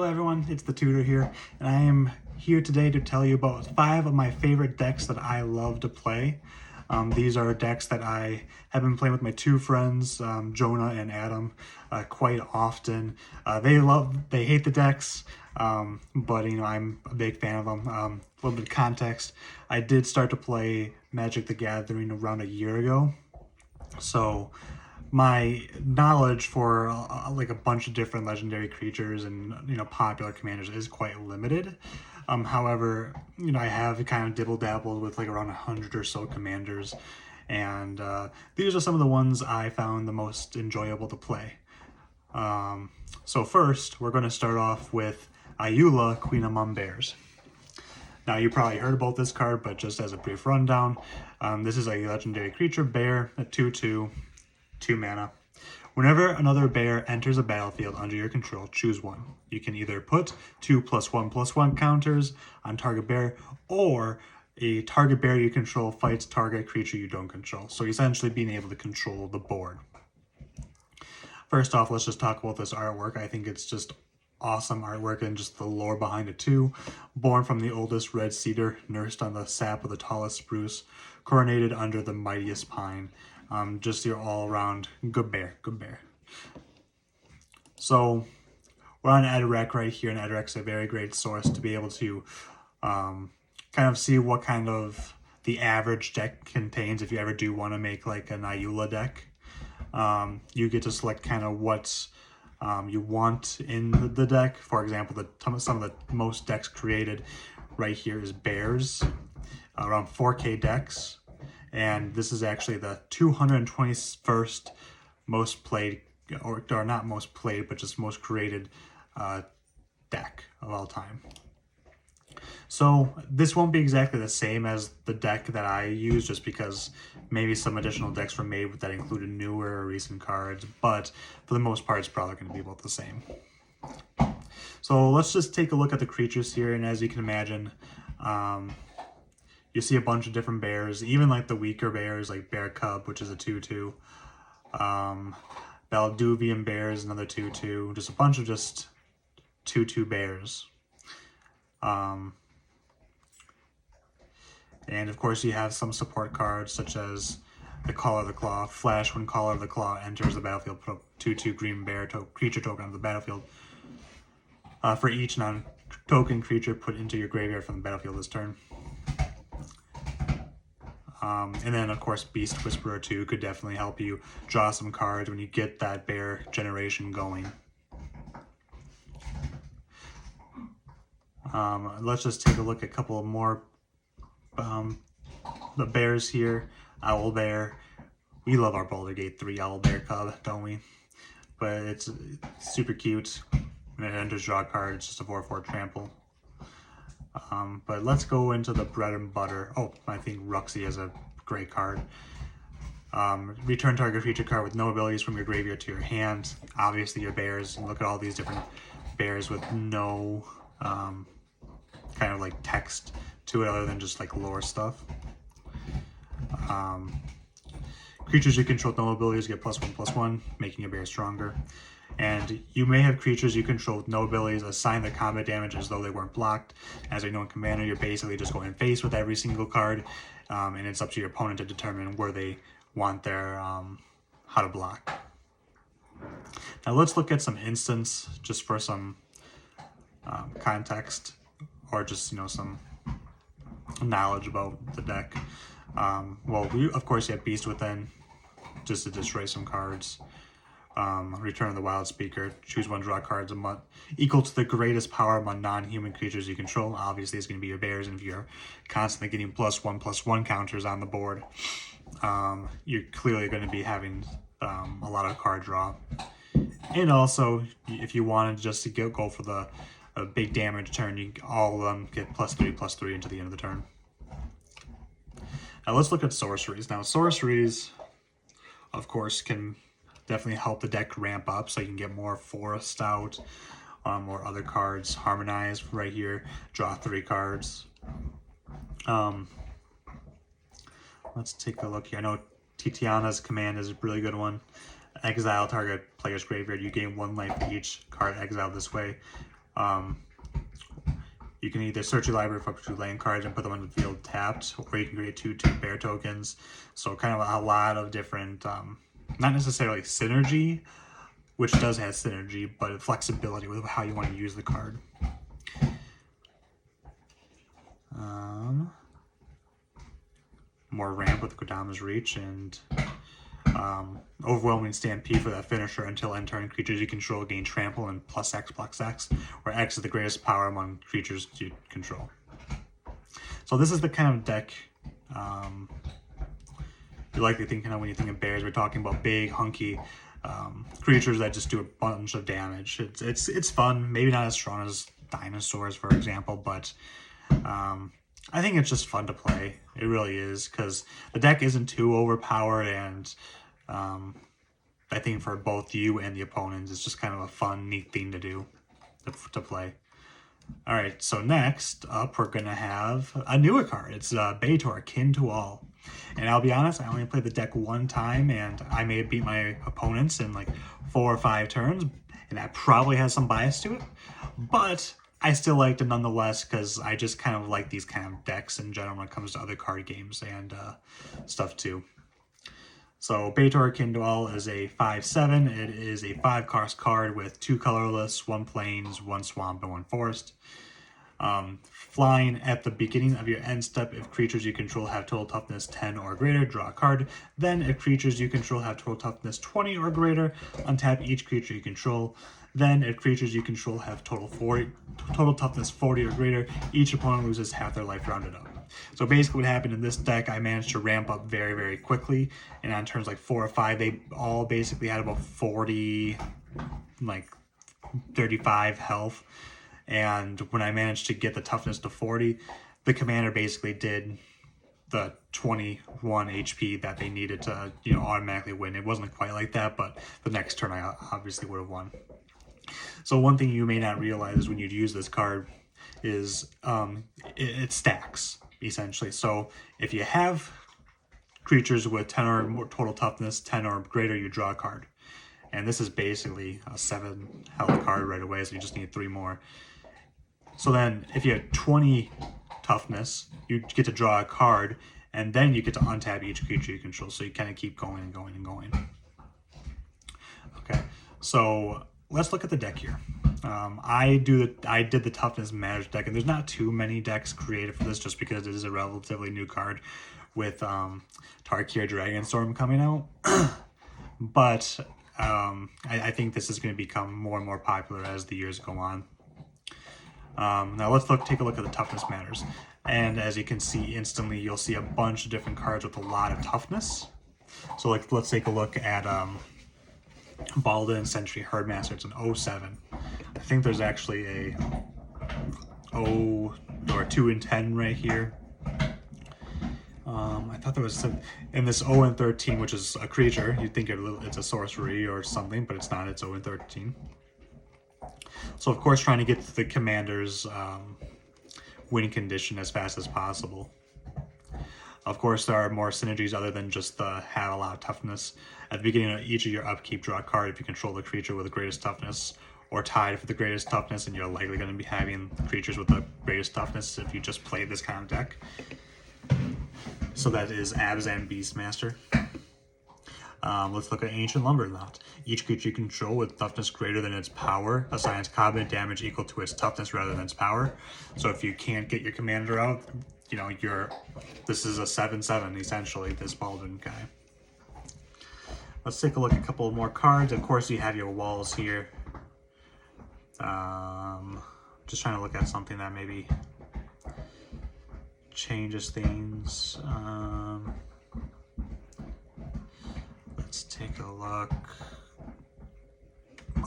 Hello everyone, it's the Tutor here, and I am here today to tell you about 5 of my favorite decks that I love to play. These are decks that I have been playing with my 2 friends, Jonah and Adam, quite often. They hate the decks, but I'm a big fan of them. A little bit of context, I did start to play Magic the Gathering around a year ago, so my knowledge for like a bunch of different legendary creatures and popular commanders is quite limited. However, I have kind of dibble dabbled with like around 100 or so commanders, and these are some of the ones I found the most enjoyable to play. So first, we're going to start off with Ayula, Queen Among Bears. Now, you probably heard about this card, but just as a brief rundown, this is a legendary creature, bear, a 2/2, 2 mana. Whenever another bear enters a battlefield under your control, choose one. You can either put 2+1/+1 counters on target bear, or a target bear you control fights target creature you don't control. So essentially being able to control the board. First off, let's just talk about this artwork. I think it's just awesome artwork and just the lore behind it too. Born from the oldest red cedar, nursed on the sap of the tallest spruce, coronated under the mightiest pine. Just your all-around good bear. So we're on Edrek right here, and Edrek's a very great source to be able to kind of see what kind of the average deck contains. If you ever do want to make like an Ayula deck, you get to select kind of what you want in the deck. For example, some of the most decks created right here is bears, around 4K decks. And this is actually the 221st most played, or not most played, but just most created deck of all time. So this won't be exactly the same as the deck that I use, just because maybe some additional decks were made that included newer or recent cards, but for the most part, it's probably going to be about the same. So let's just take a look at the creatures here, and as you can imagine, you see a bunch of different bears, even like the weaker bears, like Bear Cub, which is a 2/2. Valduvian Bear is another 2/2. Just a bunch of just 2/2 bears. And of course you have some support cards such as the Caller of the Claw. Flash when Caller of the Claw enters the battlefield, put a 2/2 green bear creature token on the battlefield. For each non-token creature put into your graveyard from the battlefield this turn. And then, of course, Beast Whisperer 2 could definitely help you draw some cards when you get that bear generation going. Let's just take a look at a couple of more the bears here. Owl Bear. We love our Boulder Gate 3 Owl Bear Cub, don't we? But it's super cute. When it enters draw card, it's just a 4/4 trample. But let's go into the bread and butter. Oh, I think Ruxy is a great card. Return target creature card with no abilities from your graveyard to your hand. Obviously your bears, and look at all these different bears with no kind of like text to it other than just like lore stuff. Creatures you control with no abilities get +1/+1, making your bear stronger. And you may have creatures you control with no abilities assign the combat damage as though they weren't blocked. As a known commander, you're basically just going face with every single card, and it's up to your opponent to determine where they want their how to block. Now let's look at some instants just for some context, or just some knowledge about the deck. Well, of course you have Beast Within, just to destroy some cards. Return of the Wild Speaker, choose one, draw cards equal to the greatest power among non-human creatures you control. Obviously it's going to be your bears, and if you're constantly getting +1/+1 counters on the board, you're clearly going to be having a lot of card draw. And also, if you wanted just to go for the big damage turn, all of them get +3/+3 into the end of the turn. Now let's look at sorceries. Now sorceries, of course, can definitely help the deck ramp up, so you can get more Forest out, or other cards. Harmonize right here, draw 3 cards. Let's take a look here. I know Titiana's command is a really good one. Exile target player's graveyard. You gain 1 life for each card exiled this way. You can either search your library for up to 2 land cards and put them on the field tapped, or you can create 2 bear tokens. So kind of a lot of different, not necessarily synergy, which does have synergy, but flexibility with how you want to use the card. More ramp with Kodama's Reach, and Overwhelming Stampede for that finisher. Until end turn, creatures you control gain trample and +X, where X is the greatest power among creatures you control. So this is the kind of deck you likely think when you think of bears. We're talking about big, hunky creatures that just do a bunch of damage. It's fun. Maybe not as strong as dinosaurs, for example, but I think it's just fun to play. It really is, because the deck isn't too overpowered, and I think for both you and the opponents, it's just kind of a fun, neat thing to do, to play. All right, so next up, we're going to have a newer card. It's Baitor, Kin to All. And I'll be honest, I only played the deck one time, and I may have beat my opponents in like 4 or 5 turns, and that probably has some bias to it. But I still liked it nonetheless, because I just kind of like these kind of decks in general when it comes to other card games and stuff too. So Baitor, Kin to All is a 5/7. It is a 5-cost card with 2 colorless, 1 plains, 1 swamp, and 1 forest. Flying at the beginning of your end step, if creatures you control have total toughness 10 or greater, draw a card. Then if creatures you control have total toughness 20 or greater, untap each creature you control. Then if creatures you control have total toughness 40 or greater, each opponent loses half their life rounded up. So basically what happened in this deck, I managed to ramp up very, very quickly, and on turns like 4 or 5, they all basically had about 40, like 35 health. And when I managed to get the toughness to 40, the commander basically did the 21 HP that they needed to, automatically win. It wasn't quite like that, but the next turn I obviously would have won. So one thing you may not realize when you use this card is it stacks, essentially. So if you have creatures with 10 or more total toughness, 10 or greater, you draw a card. And this is basically a 7 health card right away, so you just need 3 more. So then if you have 20 toughness, you get to draw a card, and then you get to untap each creature you control. So you kind of keep going and going and going. Okay, so let's look at the deck here. I did the toughness matters deck, and there's not too many decks created for this, just because it is a relatively new card with Tarkir Dragonstorm coming out. But I think this is going to become more and more popular as the years go on. Now let's take a look at the toughness matters. And as you can see instantly, you'll see a bunch of different cards with a lot of toughness. So let's take a look at Balda and Century Herdmaster. It's an 07. I think there's actually a 2 and 10 right here. I thought there was some in this 0 and 13, which is a creature. You'd think it's a sorcery or something, but it's not. It's 0 and 13. So of course, trying to get the commander's win condition as fast as possible. Of course, there are more synergies other than just the have a lot of toughness. At the beginning of each of your upkeep, draw a card if you control the creature with the greatest toughness, or tied for the greatest toughness, and you're likely going to be having creatures with the greatest toughness if you just play this kind of deck. So that is Abzan Beastmaster. Let's look at Ancient Lumberknot. Each creature you control with toughness greater than its power assigns combat damage equal to its toughness rather than its power. So if you can't get your commander out, this is a 7/7 essentially, this Baldwin guy. Let's take a look at a couple of more cards. Of course, you have your walls here. Just trying to look at something that maybe changes things. Let's take a look.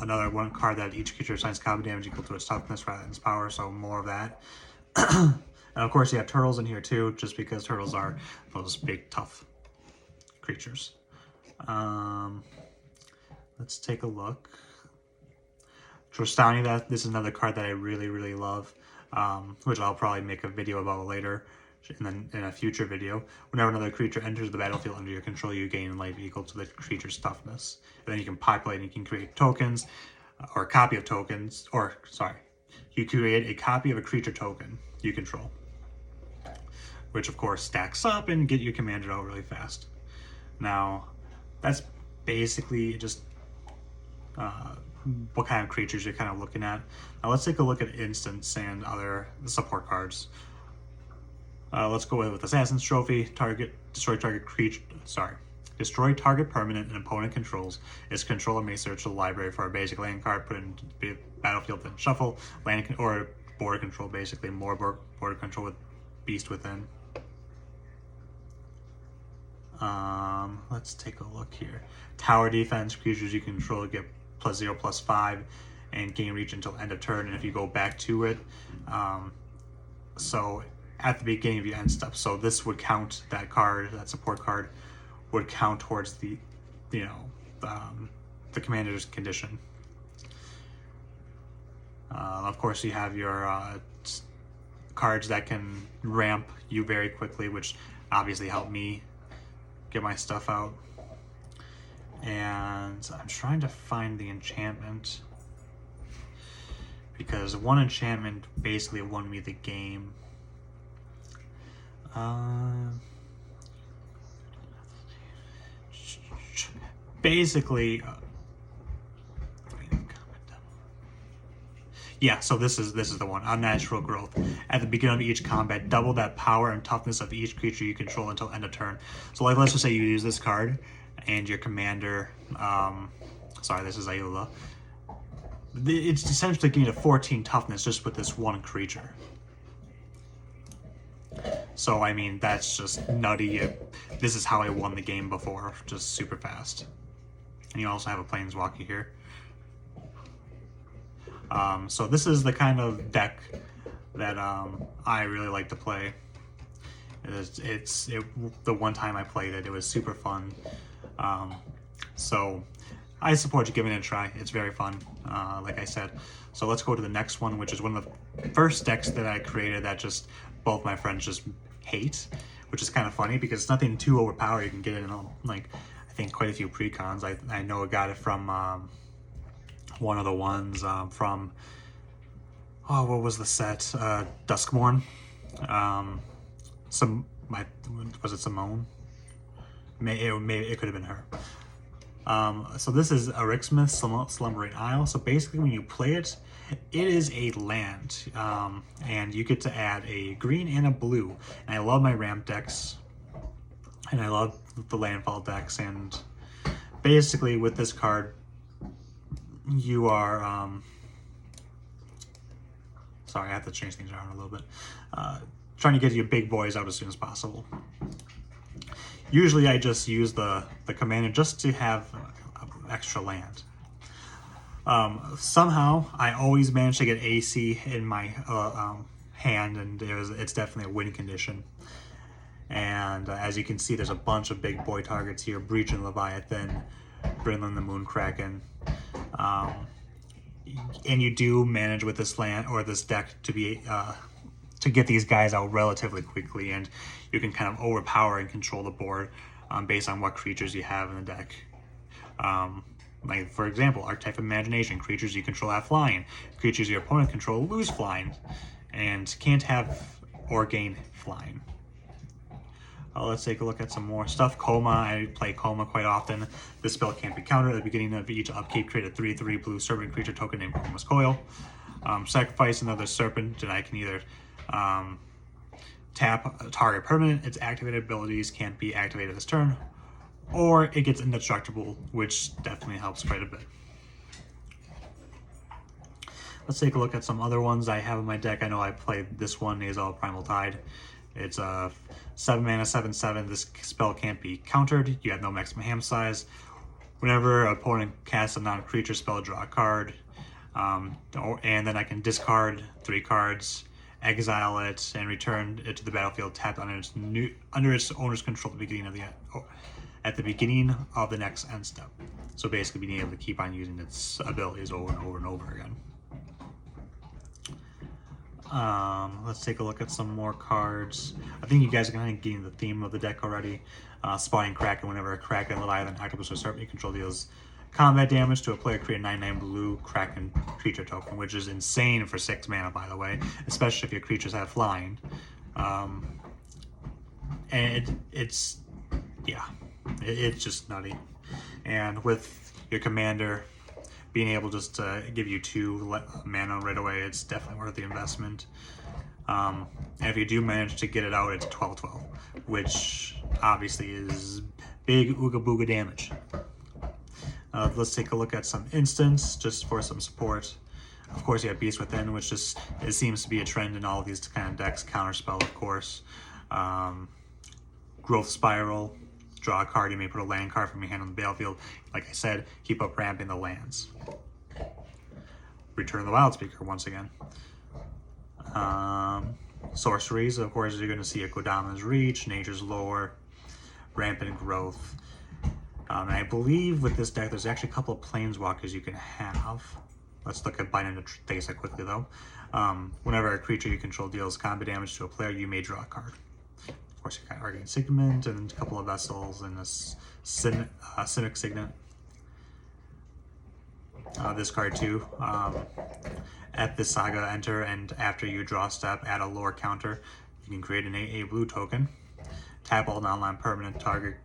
Another one card that each creature assigns combat damage equal to its toughness rather than its power, so more of that. And of course you have turtles in here too, just because turtles are those big tough creatures. Let's take a look. Trostani, this is another card that I really, really love, which I'll probably make a video about later. And then in a future video, whenever another creature enters the battlefield under your control, you gain life equal to the creature's toughness. And then you can populate and you can create tokens, or a copy of tokens, or sorry, you create a copy of a creature token you control, which of course stacks up and get your commander out really fast. Now, that's basically just what kind of creatures you're kind of looking at. Now let's take a look at instants and other support cards. Let's go with Assassin's Trophy. Destroy target creature. Destroy target permanent an opponent controls. Its controller may search the library for a basic land card, put it into the battlefield, then shuffle. Land or border control, basically more border control with Beast Within. Let's take a look here. Tower defense. Creatures you control get +0/+5 and gain reach until end of turn. And if you go back to it, so at the beginning of your end step, so this would count, that card, that support card would count towards the, the commander's condition. Of course, you have your cards that can ramp you very quickly, which obviously help me get my stuff out. And I'm trying to find the enchantment, because one enchantment basically won me the game. Basically, yeah, so this is the one. Unnatural Growth. At the beginning of each combat, double that power and toughness of each creature you control until end of turn. So like, let's just say you use this card and your commander, sorry, this is Ayula. It's essentially getting a 14 toughness just with this one creature. So, I mean, that's just nutty. This is how I won the game before, just super fast. And you also have a Planeswalker here. So this is the kind of deck that I really like to play. The one time I played it, it was super fun. So I support you giving it a try. It's very fun, like I said. So let's go to the next one, which is one of the first decks that I created that just both my friends just hate, which is kind of funny because it's nothing too overpowered. You can get it in, like, I think quite a few precons. I know I got it from one of the ones from, oh, what was the set? Duskmourn. Was it Simone? It could have been her. So this is Arixmith Slumbering Isle. So basically when you play it, it is a land, and you get to add a green and a blue. And I love my ramp decks, and I love the landfall decks. And basically with this card, you are, sorry, I have to change things around a little bit, trying to get your big boys out as soon as possible. Usually I just use the commander just to have extra land. Somehow I always manage to get AC in my hand, and it's definitely a win condition. And as you can see, there's a bunch of big boy targets here: Breach and Leviathan, Brinlin the Moonkraken. And you do manage with this land or this deck to be to get these guys out relatively quickly, and you can kind of overpower and control the board based on what creatures you have in the deck. Like, for example, Archetype of Imagination. Creatures you control have flying. Creatures your opponent control lose flying and can't have or gain flying. Let's take a look at some more stuff. Coma. I play Coma quite often. This spell can't be countered. At the beginning of each upkeep, create a 3/3 blue serpent creature token named Coma's Coil. Sacrifice another serpent, and I can either tap a target permanent. Its activated abilities can't be activated this turn, or it gets indestructible, which definitely helps quite a bit. Let's take a look at some other ones I have in my deck. I know I played this one, Azal Primal Tide. It's a 7 mana 7/7. This spell can't be countered. You have no maximum hand size. Whenever an opponent casts a non-creature spell, draw a card. And then I can discard 3 cards, exile it, and return it to the battlefield tapped under its owner's control at the beginning of the next end step. So basically being able to keep on using its abilities over and over and over again. Let's take a look at some more cards. I think you guys are kind of getting the theme of the deck already. Spawning Kraken. Whenever a Kraken, Leviathan, Octopus, or Serpent you control deals Combat damage to a player, create a 9/9 blue Kraken creature token, which is insane for 6 mana, by the way, especially if your creatures have flying. And it's just nutty. And with your commander being able just to give you 2 mana right away, it's definitely worth the investment. And if you do manage to get it out, it's 12/12, which obviously is big ooga booga damage. Let's take a look at some instants just for some support. Of course, you have Beast Within, which just it seems to be a trend in all of these kind of decks. Counterspell, of course. Growth Spiral. Draw a card. You may put a land card from your hand on the battlefield. Like I said, keep up ramping the lands. Return the Wild Speaker once again. Sorceries, of course, you're going to see a Kodama's Reach, Nature's Lore, Rampant Growth. And I believe with this deck, there's actually a couple of Planeswalkers you can have. Let's look at Binding to Thesa quickly, though. Whenever a creature you control deals combat damage to a player, you may draw a card. Of course, you got Arcane Signet and a couple of Vessels and this Cynic Signet. This card, too. At this saga, enter, and after you draw a step, add a lore counter. You can create an 8/8 blue token. Tap all non-land permanent target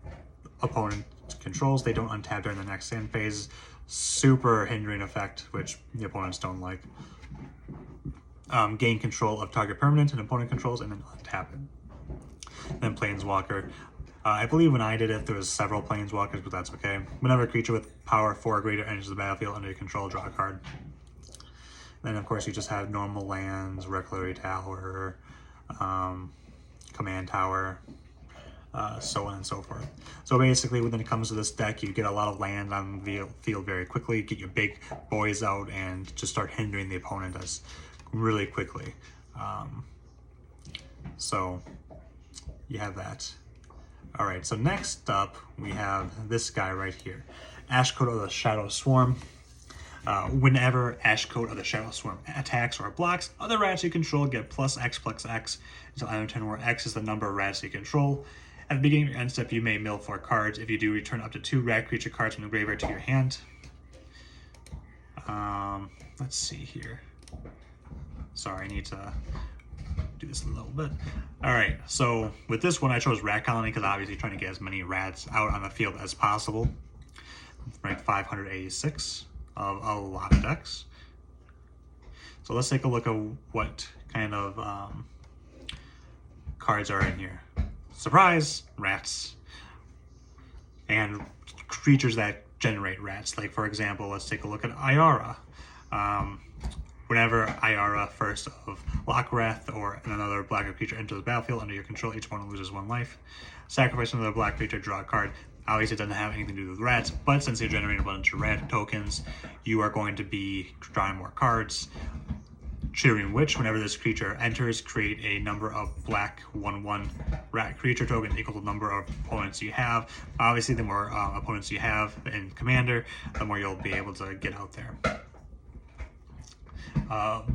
opponent controls. They don't untap during the next end phase. Super hindering effect, which the opponents don't like. Gain control of target permanent and opponent controls, and then untap it. Then Planeswalker. I believe when I did it, there was several Planeswalkers, but that's okay. Whenever a creature with power 4 or greater enters the battlefield under your control, draw a card. Then, of course, you just have normal lands, Reclairy Tower, Command Tower, so on and so forth. So basically, when it comes to this deck, you get a lot of land on the field very quickly, get your big boys out, and just start hindering the opponent really quickly. So you have that. All right, so next up, we have this guy right here, Ashcoat of the Shadow Swarm. Whenever Ashcoat of the Shadow Swarm attacks or blocks, other rats you control get +X/+X until end of turn, where X is the number of rats you control. At the beginning of your end step, you may mill 4 cards. If you do, return up to 2 rat creature cards from the graveyard to your hand. Let's see here. Sorry, I need to do this a little bit. All right, so with this one, I chose Rat Colony because obviously trying to get as many rats out on the field as possible. Rank 586 of a lot of decks. So let's take a look at what kind of cards are in here. Surprise! Rats. And creatures that generate rats. Like, for example, let's take a look at Ayara. Whenever Ayara, first of Lockwrath or another black creature enters the battlefield under your control, each one loses 1 life. Sacrifice another black creature, draw a card. Obviously, it doesn't have anything to do with rats, but since you're generating a bunch of rat tokens, you are going to be drawing more cards. Triggering which, whenever this creature enters, create a number of black 1/1 rat creature tokens equal to the number of opponents you have. Obviously, the more opponents you have in Commander, the more you'll be able to get out there.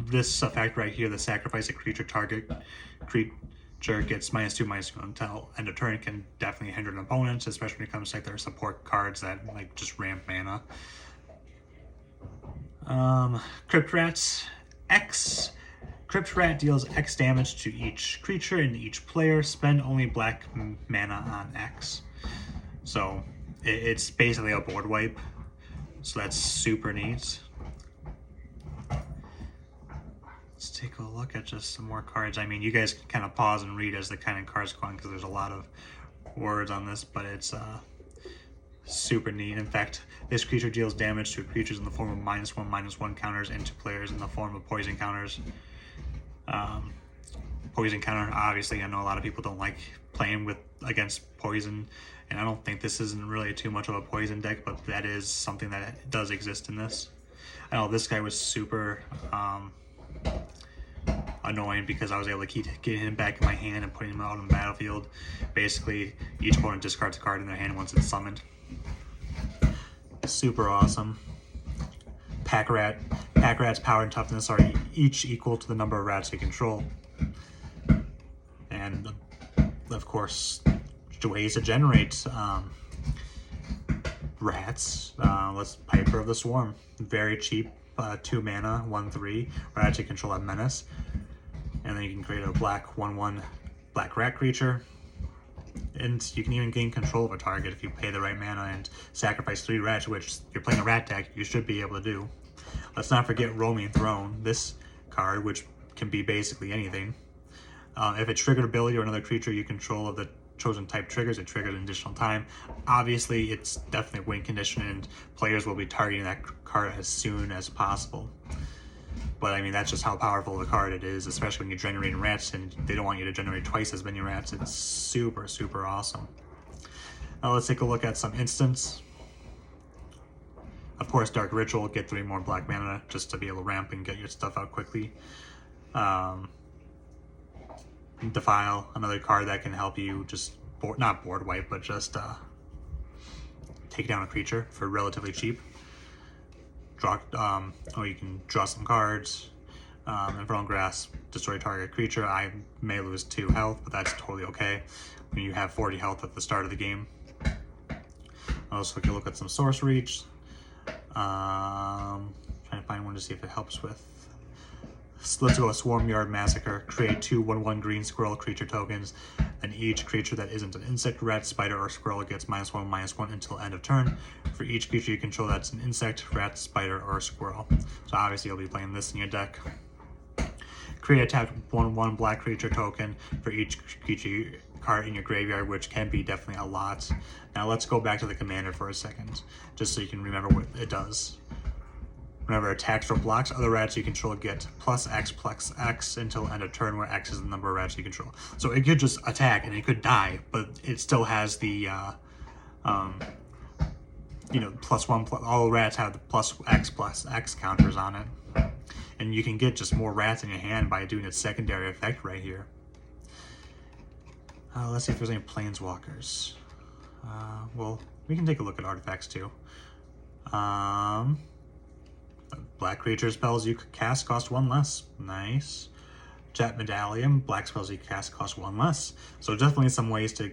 This effect right here, the sacrifice a creature target creature gets -2/-2 until end of turn, can definitely hinder an opponent, especially when it comes to like their support cards that like just ramp mana. Crypt Rats. Crypt Rat deals X damage to each creature and each player. Spend only black mana on X. So it's basically a board wipe. So that's super neat. Let's take a look at just some more cards. I mean, you guys can kind of pause and read as the kind of cards go on because there's a lot of words on this, but it's super neat. In fact, this creature deals damage to creatures in the form of -1/-1 counters and to players in the form of poison counters. Poison counter, obviously, I know a lot of people don't like playing against poison, and I don't think this isn't really too much of a poison deck, but that is something that does exist in this. I know this guy was super annoying because I was able to keep getting him back in my hand and putting him out on the battlefield. Basically, each opponent discards a card in their hand once it's summoned. Super awesome. Pack Rat. Pack Rat's power and toughness are each equal to the number of rats you control. And, of course, ways to generate rats. Let's Piper of the Swarm. Very cheap, 2 mana, 1/3. Rats, you control that menace. And then you can create a black 1/1 black rat creature. And you can even gain control of a target if you pay the right mana and sacrifice 3 rats, which you're playing a rat deck, you should be able to do. Let's not forget Roaming Throne, this card, which can be basically anything. If a triggered ability or another creature you control of the chosen type triggers, it triggers an additional time. Obviously, it's definitely a win condition, and players will be targeting that card as soon as possible. But I mean, that's just how powerful of a card it is, especially when you're generating rats and they don't want you to generate twice as many rats. It's super, super awesome. Now let's take a look at some instants. Of course, Dark Ritual, get 3 more black mana just to be able to ramp and get your stuff out quickly. Defile, another card that can help you just, not board wipe, but just take down a creature for relatively cheap. Draw, or you can draw some cards. Infernal Grasp, destroy target creature. I may lose 2 health, but that's totally okay when you have 40 health at the start of the game. Also, we can look at some Source Reach. Trying to find one to see if it helps with. So let's go a Swarm Yard Massacre. Create 2 1/1 green squirrel creature tokens, and each creature that isn't an insect, rat, spider, or squirrel gets -1/-1 until end of turn. For each creature you control that's an insect, rat, spider, or squirrel. So obviously you'll be playing this in your deck. Create a tapped 1/1 black creature token for each creature card in your graveyard, which can be definitely a lot. Now let's go back to the commander for a second, just so you can remember what it does. Whenever it attacks or blocks, other rats you control get +X until end of turn, where X is the number of rats you control. So it could just attack and it could die, but it still has the, +1, all rats have the +X counters on it. And you can get just more rats in your hand by doing its secondary effect right here. Let's see if there's any planeswalkers. Well, we can take a look at artifacts too. Black creature spells you could cast cost 1 less. Nice. Jet Medallion, black spells you cast cost 1 less. So definitely some ways to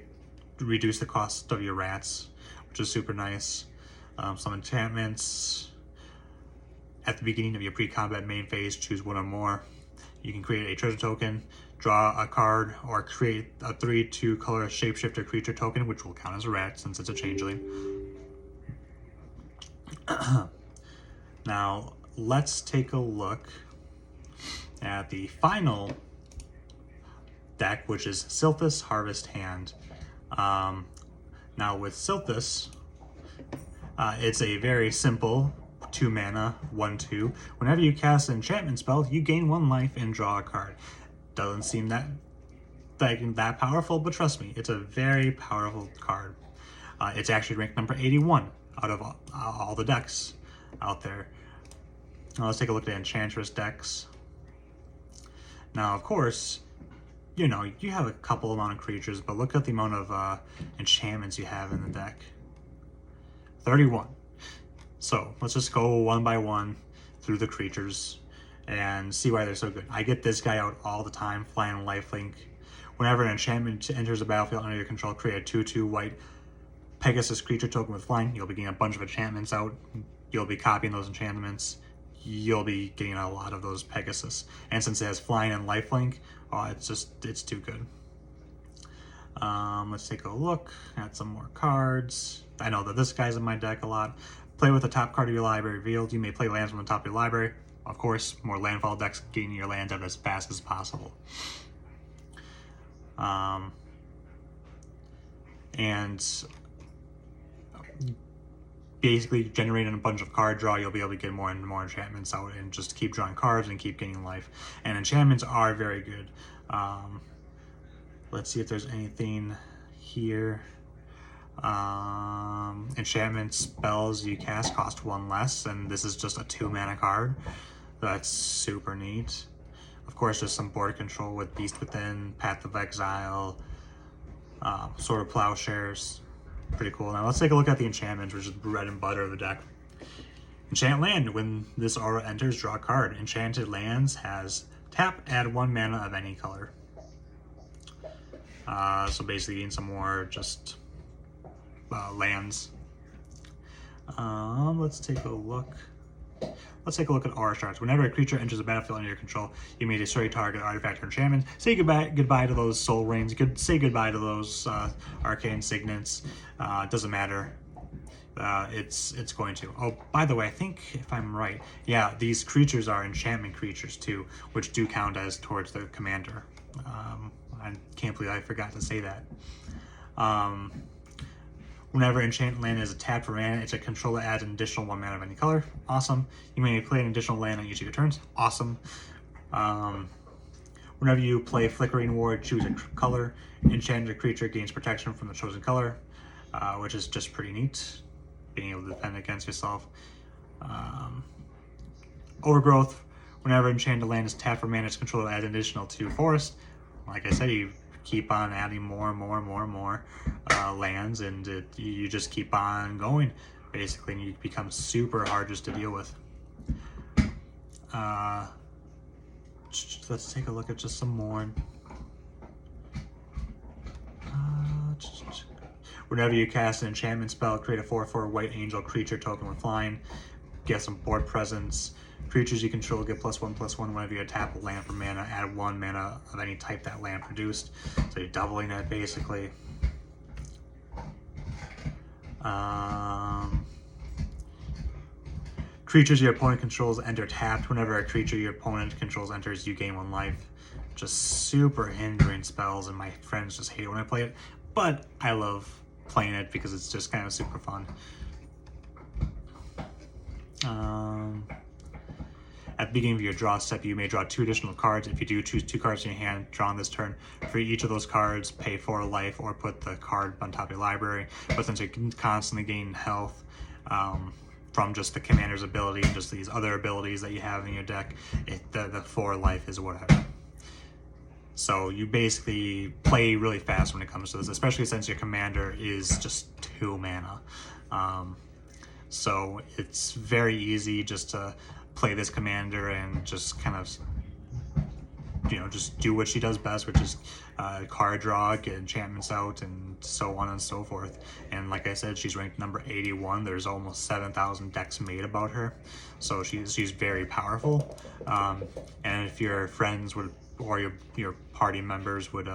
reduce the cost of your rats, which is super nice. Some enchantments. At the beginning of your pre-combat main phase, choose 1 or more. You can create a treasure token, draw a card, or create a 3/2 color shapeshifter creature token, which will count as a rat since it's a changeling. Now, let's take a look at the final deck, which is Silthus Harvest Hand. Now, with Silthus, it's a very simple 2 mana, 1/2. Whenever you cast an enchantment spell, you gain 1 life and draw a card. Doesn't seem that powerful, but trust me, it's a very powerful card. It's actually ranked number 81 out of all the decks out there. Now let's take a look at Enchantress decks. Now, of course, you have a couple amount of creatures, but look at the amount of enchantments you have in the deck. 31. So let's just go one by one through the creatures and see why they're so good. I get this guy out all the time, Flying Lifelink. Whenever an enchantment enters the battlefield under your control, create a 2/2 white Pegasus creature token with flying. You'll be getting a bunch of enchantments out. You'll be copying those enchantments. You'll be getting a lot of those Pegasus. And since it has flying and lifelink, it's too good. Let's take a look at some more cards. I know that this guy's in my deck a lot. Play with the top card of your library revealed. You may play lands from the top of your library. Of course, more landfall decks getting your lands out as fast as possible. And basically generating a bunch of card draw, you'll be able to get more and more enchantments out and just keep drawing cards and keep getting life. And enchantments are very good. Let's see if there's anything here. Enchantment spells you cast cost 1 less, and this is just a 2 mana card. That's super neat. Of course, there's some board control with Beast Within, Path of Exile, Sword of Plowshares. Pretty cool. Now let's take a look at the enchantments, which is the bread and butter of the deck. Enchant land. When this aura enters, draw a card. Enchanted lands has tap, add 1 mana of any color. So basically getting some more just lands. Let's take a look. Let's take a look at aura shards. Whenever a creature enters a battlefield under your control, you may destroy target artifact or enchantment. Say goodbye to those soul rings. You could say goodbye to those arcane signets. Doesn't matter. It's going to. Oh, by the way, I think if I'm right, yeah, these creatures are enchantment creatures too, which do count as towards the commander. I can't believe I forgot to say that. Whenever enchanted land is tapped for mana, it's a controller adds an additional 1 mana of any color. Awesome. You may play an additional land on each of your turns. Awesome. Whenever you play Flickering Ward, choose a color. Enchanted creature gains protection from the chosen color, which is just pretty neat. Being able to defend against yourself. Overgrowth. Whenever enchanted land is tapped for mana, its controller adds an additional 2 forest. Like I said, you keep on adding more lands, and you just keep on going, basically, and you become super hard just to deal with. Let's take a look at just some more. Whenever you cast an enchantment spell, create a 4/4 white angel creature token with flying. Get some board presence. Creatures you control get +1/+1 whenever you tap a land for mana. Add 1 mana of any type that land produced. So you're doubling it, basically. Creatures your opponent controls enter tapped. Whenever a creature your opponent controls enters, you gain 1 life. Just super hindering spells, and my friends just hate it when I play it. But I love playing it because it's just kind of super fun. At the beginning of your draw step, you may draw 2 additional cards. If you do, choose 2 cards in your hand, draw on this turn. For each of those cards, pay 4 life or put the card on top of your library. But since you can constantly gain health from just the commander's ability and just these other abilities that you have in your deck, the 4 life is whatever. So you basically play really fast when it comes to this, especially since your commander is just 2 mana. So it's very easy just to play this commander and just kind of, just do what she does best, which is card draw, get enchantments out, and so on and so forth. And like I said, she's ranked number 81. There's almost 7,000 decks made about her, so she's very powerful. And if your friends would, or your party members would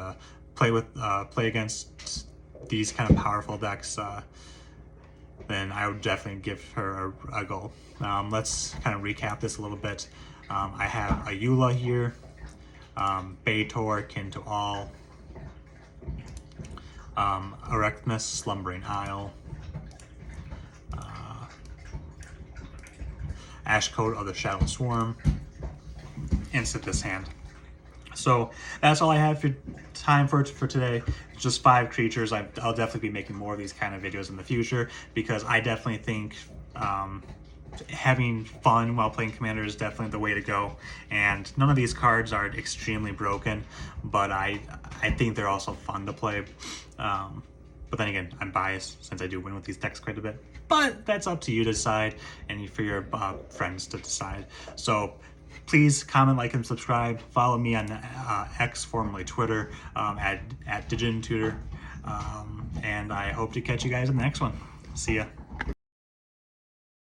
play against these kind of powerful decks, then I would definitely give her a go. Let's kind of recap this a little bit. I have Ayula here, Baitor, Kin to All, Erectnus, Slumbering Isle, Ashcoat of the Shadow Swarm, and Sithis Hand. So that's all I have for time for today. Just 5 creatures. I'll definitely be making more of these kind of videos in the future, because I definitely think having fun while playing Commander is definitely the way to go. And none of these cards are extremely broken, but I think they're also fun to play. But then again, I'm biased since I do win with these decks quite a bit. But that's up to you to decide, and for your friends to decide. So please comment, like, and subscribe. Follow me on X, formerly Twitter, at DiginTutor. And I hope to catch you guys in the next one. See ya.